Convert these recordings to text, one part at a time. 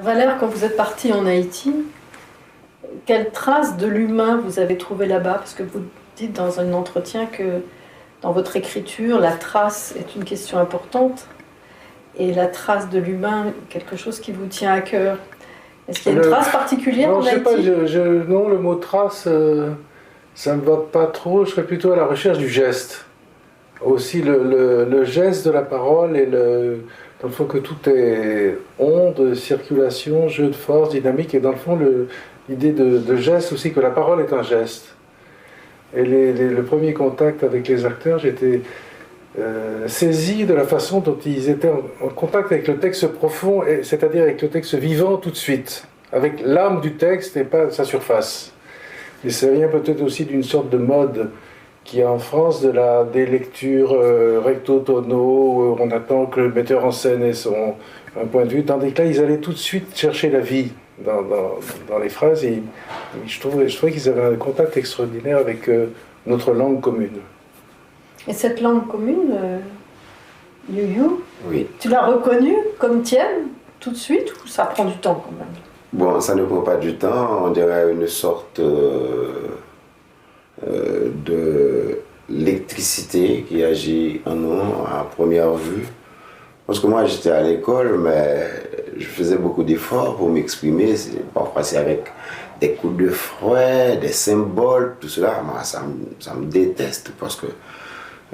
Valère, quand vous êtes parti en Haïti, quelle trace de l'humain vous avez trouvé là-bas? Parce que vous dites dans un entretien que dans votre écriture, la trace est une question importante et la trace de l'humain, quelque chose qui vous tient à cœur. Est-ce qu'il y a une trace particulière en Haïti? Non, le mot trace, ça ne me va pas trop. Je serais plutôt à la recherche du geste. Aussi le geste de la parole et dans le fond que tout est onde, circulation, jeu de force, dynamique, et dans le fond l'idée de geste aussi, que la parole est un geste. Et le premier contact avec les acteurs, j'étais saisi de la façon dont ils étaient en contact avec le texte profond, c'est-à-dire avec le texte vivant tout de suite, avec l'âme du texte et pas sa surface. Et ça vient peut-être aussi d'une sorte de mode qui est en France des lectures recto-tonaux, où on attend que le metteur en scène ait un point de vue, tandis que là, ils allaient tout de suite chercher la vie dans les phrases, et je trouvais qu'ils avaient un contact extraordinaire avec notre langue commune. Et cette langue commune, You, oui. Tu l'as reconnue comme tienne tout de suite, ou ça prend du temps quand même? Bon, ça ne prend pas du temps, on dirait une sorte de l'électricité qui agit en nous à première vue. Parce que moi j'étais à l'école, mais je faisais beaucoup d'efforts pour m'exprimer. Parfois c'est avec des coups de fouet, des symboles, tout cela. Moi ça me déteste parce que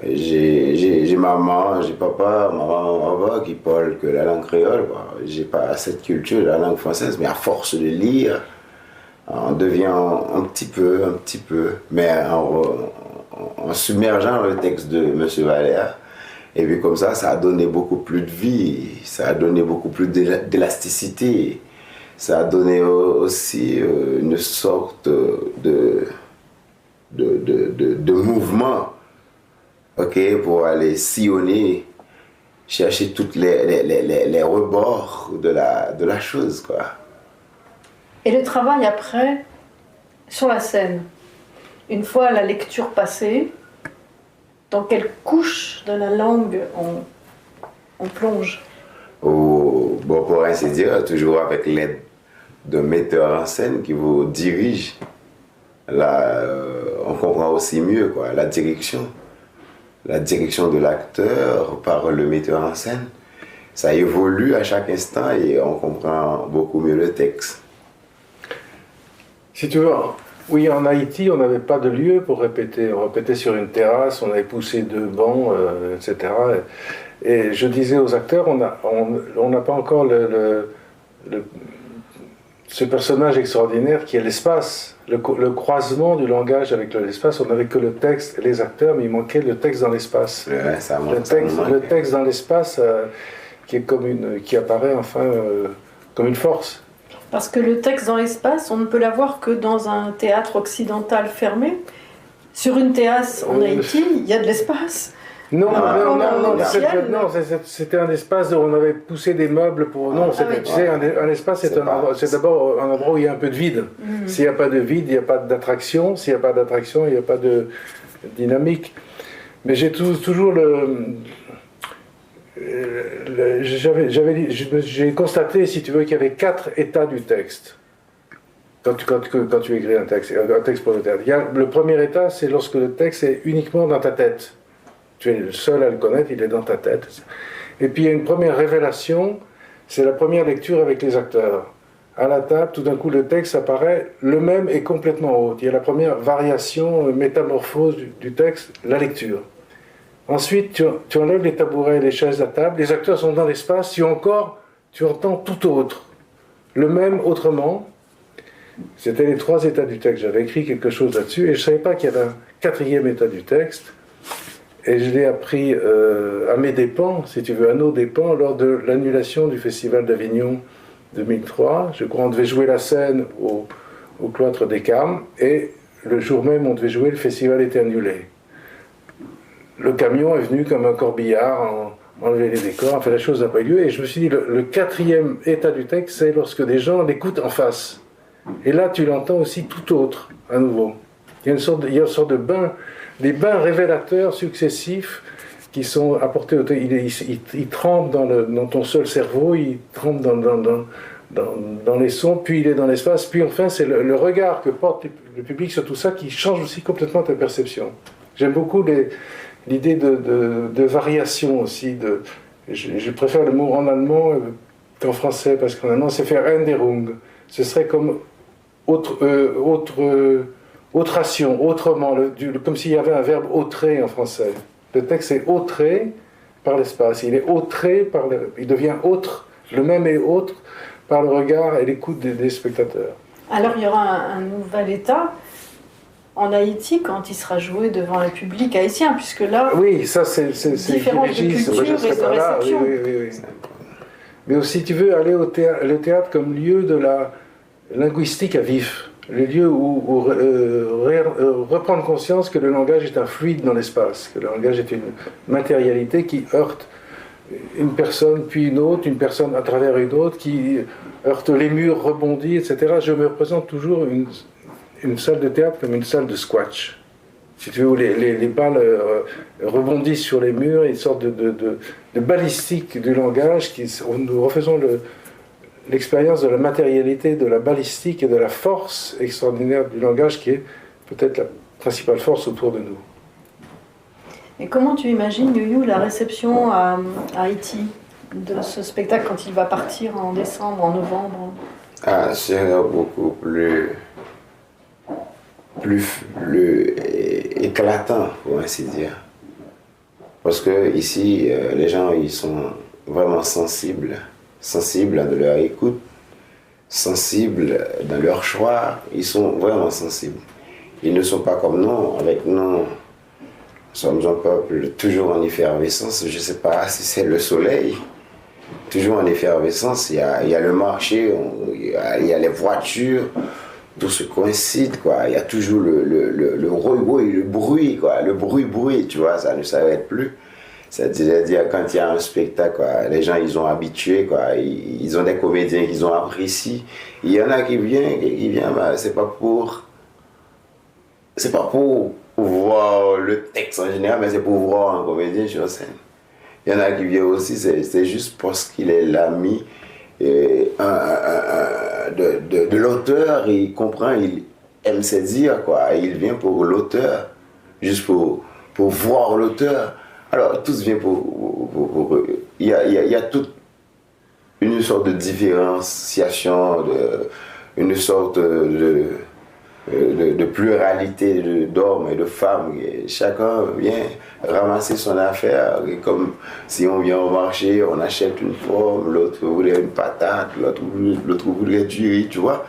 j'ai maman, j'ai papa, maman qui parlent que la langue créole. J'ai pas cette culture de la langue française, mais à force de lire, on devient un petit peu, mais en submergeant le texte de M. Valère. Et puis comme ça a donné beaucoup plus de vie, ça a donné beaucoup plus d'élasticité, ça a donné aussi une sorte de mouvement, pour aller sillonner, chercher toutes les rebords de la chose, quoi. Et le travail après, sur la scène, une fois la lecture passée, dans quelle couche de la langue on plonge? Bon, pour ainsi dire, toujours avec l'aide d'un metteur en scène qui vous dirige. Là, on comprend aussi mieux, quoi, la direction de l'acteur par le metteur en scène. Ça évolue à chaque instant et on comprend beaucoup mieux le texte. Si tu veux, oui, en Haïti, on n'avait pas de lieu pour répéter. On répétait sur une terrasse, on avait poussé 2 bancs, etc. Et je disais aux acteurs, on n'a pas encore ce personnage extraordinaire qui est l'espace, le croisement du langage avec l'espace. On n'avait que le texte et les acteurs, mais il manquait le texte dans l'espace. Ouais, le texte dans l'espace qui apparaît enfin comme une force. Parce que le texte dans l'espace, on ne peut l'avoir que dans un théâtre occidental fermé. Sur une terrasse en Haïti, il y a de l'espace. Non, c'était un espace où on avait poussé des meubles pour... Non, tu sais, un espace, c'est d'abord un endroit où il y a un peu de vide. S'il n'y a pas de vide, il n'y a pas d'attraction. S'il n'y a pas d'attraction, il n'y a pas de dynamique. Mais j'ai toujours j'ai constaté, si tu veux, qu'il y avait 4 états du texte. Quand tu écris un texte pour le théâtre. Le premier état, c'est lorsque le texte est uniquement dans ta tête. Tu es le seul à le connaître, il est dans ta tête. Et puis il y a une première révélation, c'est la première lecture avec les acteurs. À la table, tout d'un coup, le texte apparaît, le même est complètement autre. Il y a la première variation, métamorphose du texte, la lecture. Ensuite, tu enlèves les tabourets et les chaises à table, les acteurs sont dans l'espace, tu entends tout autre. Le même autrement. C'était les 3 états du texte. J'avais écrit quelque chose là-dessus et je ne savais pas qu'il y avait un 4e état du texte. Et je l'ai appris à mes dépens, si tu veux, à nos dépens, lors de l'annulation du Festival d'Avignon 2003. Je crois qu'on devait jouer la scène au Cloître des Carmes et le jour même on devait jouer, le festival était annulé. Le camion est venu comme un corbillard, enlever les décors, enfin la chose n'a pas eu lieu. Et je me suis dit, le 4e état du texte, c'est lorsque des gens l'écoutent en face. Et là, tu l'entends aussi tout autre, à nouveau. Il y a une sorte de bain, des bains révélateurs successifs qui sont apportés au texte. Ils trempent dans ton seul cerveau, ils trempent dans les sons, puis il est dans l'espace, puis enfin c'est le regard que porte le public sur tout ça qui change aussi complètement ta perception. J'aime beaucoup l'idée de variation aussi. Je préfère le mot en allemand qu'en français, parce qu'en allemand c'est Veränderung. Ce serait comme autration, autrement, comme s'il y avait un verbe autrer en français. Le texte est autré par l'espace, il est autré il devient autre, le même est autre par le regard et l'écoute des spectateurs. Alors il y aura un nouvel état en Haïti quand il sera joué devant un public haïtien, puisque là, oui, ça c'est différence de culture et de réception. Oui. Mais aussi, tu veux aller le théâtre comme lieu de la linguistique à vif, le lieu où reprendre conscience que le langage est un fluide dans l'espace, que le langage est une matérialité qui heurte une personne puis une autre, une personne à travers une autre, qui heurte les murs, rebondit, etc. Je me représente toujours une salle de théâtre comme une salle de squash. Si tu veux, où les balles rebondissent sur les murs, une sorte de balistique du langage, nous refaisons l'expérience de la matérialité, de la balistique et de la force extraordinaire du langage qui est peut-être la principale force autour de nous. Et comment tu imagines, Youyou, la réception à Haïti de ce spectacle quand il va partir en décembre, en novembre? C'est beaucoup plus éclatant, pour ainsi dire. Parce que ici, les gens, ils sont vraiment sensibles de leur écoute, sensibles dans leur choix, ils sont vraiment sensibles. Ils ne sont pas comme nous, avec nous sommes un peuple toujours en effervescence, je ne sais pas si c'est le soleil, toujours en effervescence, il y a le marché, il y a les voitures, tout se coïncide, quoi. Il y a toujours le bruit, quoi. Le bruit, tu vois, ça ne s'arrête plus. C'est-à-dire, quand il y a un spectacle, quoi, les gens, ils ont habitué, quoi. Ils ont des comédiens qu'ils ont appréciés. Il y en a qui viennent, bah, c'est pas pour voir le texte en général, mais c'est pour voir un comédien sur scène. Il y en a qui viennent aussi, c'est juste parce qu'il est l'ami de l'auteur, il comprend, il aime se dire, quoi. Il vient pour l'auteur, juste pour voir l'auteur. Alors, tous viennent pour il y a toute une sorte de différenciation, une sorte de pluralité d'hommes et de femmes. Et chacun vient ramasser son affaire. Et comme si on vient au marché, on achète une pomme, l'autre voulait une patate, l'autre voulait du riz, tu vois.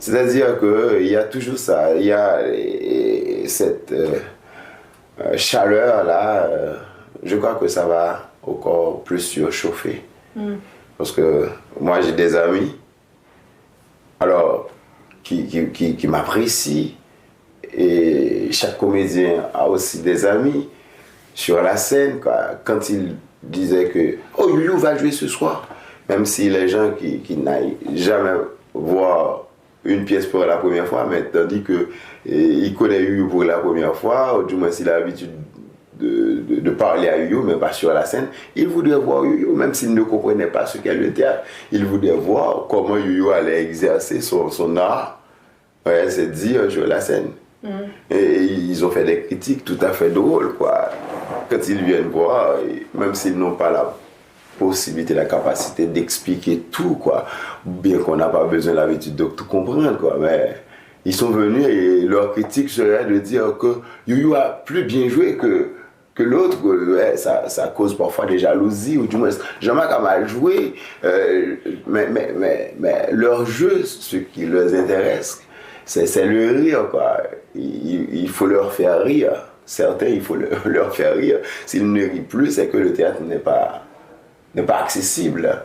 C'est-à-dire qu'il y a toujours ça. Il y a cette chaleur-là. Je crois que ça va encore plus surchauffer. Parce que moi, j'ai des amis. Alors, qui m'apprécie, et chaque comédien a aussi des amis sur la scène, quoi. Quand il disait que « Oh, Youyou va jouer ce soir », même si les gens qui n'aillent jamais voir une pièce pour la première fois, mais tandis qu'il connaît Youyou pour la première fois, ou du moins s'il a l'habitude de parler à Youyou, mais pas sur la scène, il voudrait voir Youyou, même s'il ne comprenait pas ce qu'est le théâtre. Il voudrait voir comment Youyou allait exercer son art. Ouais, c'est dire sur la scène. Et ils ont fait des critiques tout à fait drôles, quoi. Quand ils viennent voir, même s'ils n'ont pas la possibilité, la capacité d'expliquer tout, quoi. Bien qu'on n'a pas besoin de l'habitude de tout comprendre, quoi. Mais ils sont venus et leur critique serait de dire que Youyou a plus bien joué que l'autre, ouais, ça cause parfois des jalousies, ou du moins Jean-Marc a mal joué, mais leur jeu, ce qui leur intéresse, c'est le rire, quoi. Il faut leur faire rire. Certains, il faut leur faire rire. S'ils ne rient plus, c'est que le théâtre n'est pas accessible.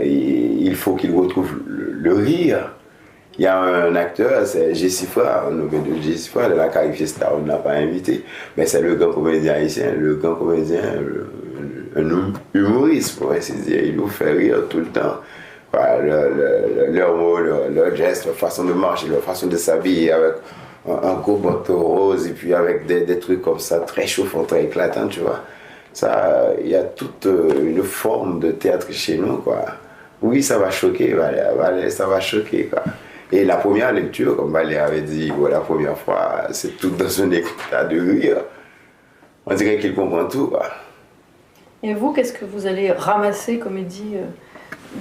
Il faut qu'ils retrouvent le rire. Il y a un acteur, c'est Jessifra, on nommé de Jessifra, de la Caraïbe Fiesta, on ne l'a pas invité, mais c'est le grand comédien haïtien, un humoriste, pour ainsi dire. Il nous fait rire tout le temps. Voilà, leurs mots, leurs gestes, leur façon de marcher, leur façon de s'habiller avec un gros manteau rose et puis avec des trucs comme ça, très chauffants, très éclatants, tu vois. Ça, il y a toute une forme de théâtre chez nous, quoi. oui, ça va choquer, ça va choquer, quoi. Et la première lecture, comme Valérie avait dit la première fois, c'est tout dans un état de rire. On dirait qu'il comprend tout, quoi. Et vous, qu'est-ce que vous allez ramasser, comme il dit,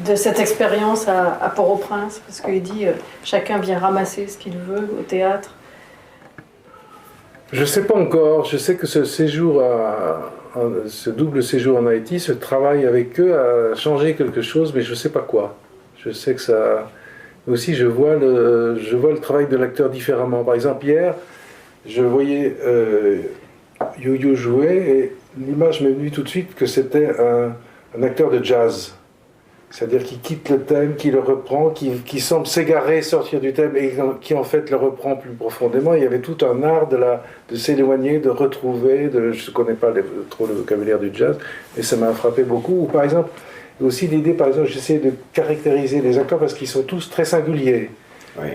de cette expérience à Port-au-Prince? Parce qu'il dit, chacun vient ramasser ce qu'il veut au théâtre. Je ne sais pas encore. Je sais que ce séjour, ce double séjour en Haïti, ce travail avec eux a changé quelque chose, mais je ne sais pas quoi. Je sais que ça... Aussi, je vois le travail de l'acteur différemment. Par exemple, hier, je voyais Yo-Yo jouer et l'image m'est venue tout de suite que c'était un acteur de jazz. C'est-à-dire qui quitte le thème, qui le reprend, qui semble s'égarer, sortir du thème et qui en fait le reprend plus profondément. Il y avait tout un art de s'éloigner, de retrouver. Je ne connais pas trop le vocabulaire du jazz, mais ça m'a frappé beaucoup. Ou par exemple, aussi l'idée, par exemple, j'essaie de caractériser les acteurs parce qu'ils sont tous très singuliers. Oui.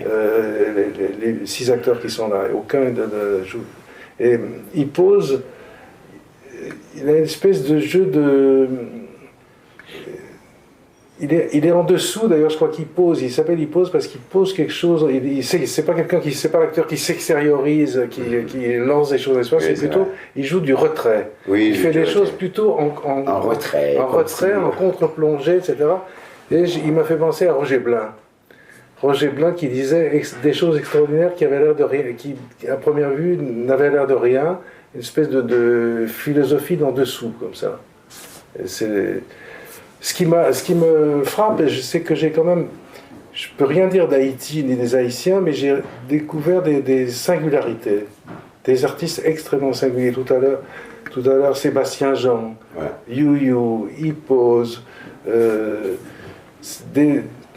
Les 6 acteurs qui sont là, aucun ne joue. Et il pose, il a une espèce de jeu de... Il est en dessous, d'ailleurs, je crois qu'il pose. Il s'appelle il pose parce qu'il pose quelque chose. C'est pas l'acteur qui s'extériorise, qui lance des choses à l'espace. Oui, c'est plutôt, il joue du retrait. Oui, il fait des choses plutôt en retrait, en contre-plongée, etc. Et il m'a fait penser à Roger Blin. Roger Blin qui disait des choses extraordinaires qui avaient l'air de rien, qui à première vue n'avaient l'air de rien, une espèce de philosophie d'en dessous, comme ça. Et c'est... Ce qui me frappe, et je sais que j'ai quand même, je peux rien dire d'Haïti ni des Haïtiens, mais j'ai découvert des singularités, des artistes extrêmement singuliers. Tout à l'heure, Sébastien Jean, You, il pose,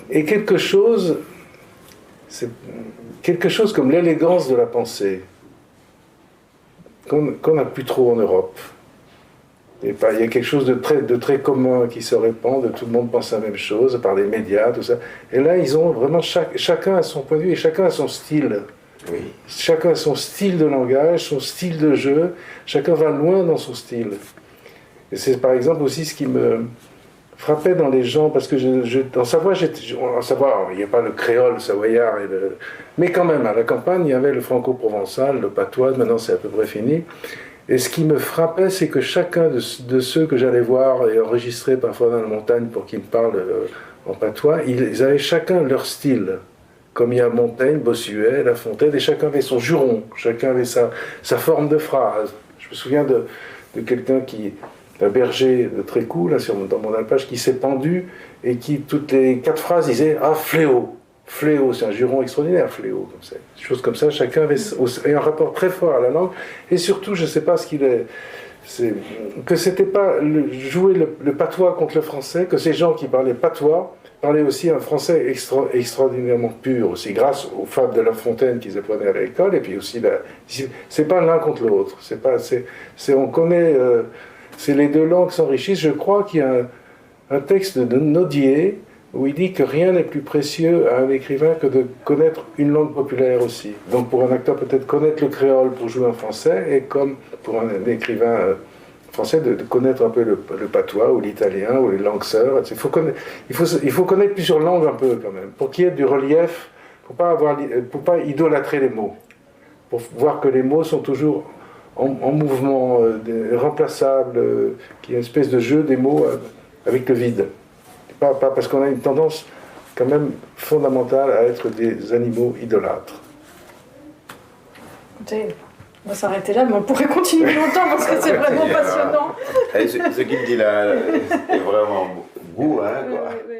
et quelque chose comme l'élégance de la pensée, qu'on n'a plus trop en Europe. Il y a quelque chose de très commun qui se répand, tout le monde pense la même chose, par les médias, tout ça. Et là, ils ont vraiment, chacun a son point de vue et chacun a son style. Oui. Chacun a son style de langage, son style de jeu, chacun va loin dans son style. Et c'est par exemple aussi ce qui me frappait dans les gens, parce que en Savoie, il n'y a pas le créole savoyard, mais quand même, à la campagne, il y avait le franco-provençal, le patois, maintenant c'est à peu près fini. Et ce qui me frappait, c'est que chacun de ceux que j'allais voir et enregistrer parfois dans la montagne pour qu'ils me parlent en patois, ils avaient chacun leur style. Comme il y a Montaigne, Bossuet, La Fontaine, et chacun avait son juron, chacun avait sa forme de phrase. Je me souviens de quelqu'un un berger de Trécou, là, dans mon alpage, qui s'est pendu et qui, toutes les 4 phrases, disait « Ah, fléau !» Fléau, c'est un juron extraordinaire, fléau, comme ça. Des choses comme ça, chacun avait un rapport très fort à la langue, et surtout, je ne sais pas ce qu'il est, que c'était pas jouer le patois contre le français, que ces gens qui parlaient patois parlaient aussi un français extraordinairement pur, aussi grâce aux fables de La Fontaine qu'ils apprenaient à l'école, et puis aussi, c'est pas l'un contre l'autre, on connaît, c'est les deux langues s'enrichissent. Je crois qu'il y a un texte de Nodier, où il dit que rien n'est plus précieux à un écrivain que de connaître une langue populaire aussi. Donc pour un acteur, peut-être connaître le créole pour jouer en français, et comme pour un écrivain français, de connaître un peu le patois, ou l'italien, ou les langues sœurs. Il faut connaître plusieurs langues un peu quand même, pour qu'il y ait du relief, pour pas idolâtrer les mots, pour voir que les mots sont toujours en mouvement, remplaçables, qu'il y a une espèce de jeu des mots avec le vide. Pas parce qu'on a une tendance quand même fondamentale à être des animaux idolâtres. Écoutez, on va s'arrêter là, mais on pourrait continuer longtemps parce que c'est vraiment passionnant. Ce qu'il dit là est vraiment beau, hein, quoi. Oui.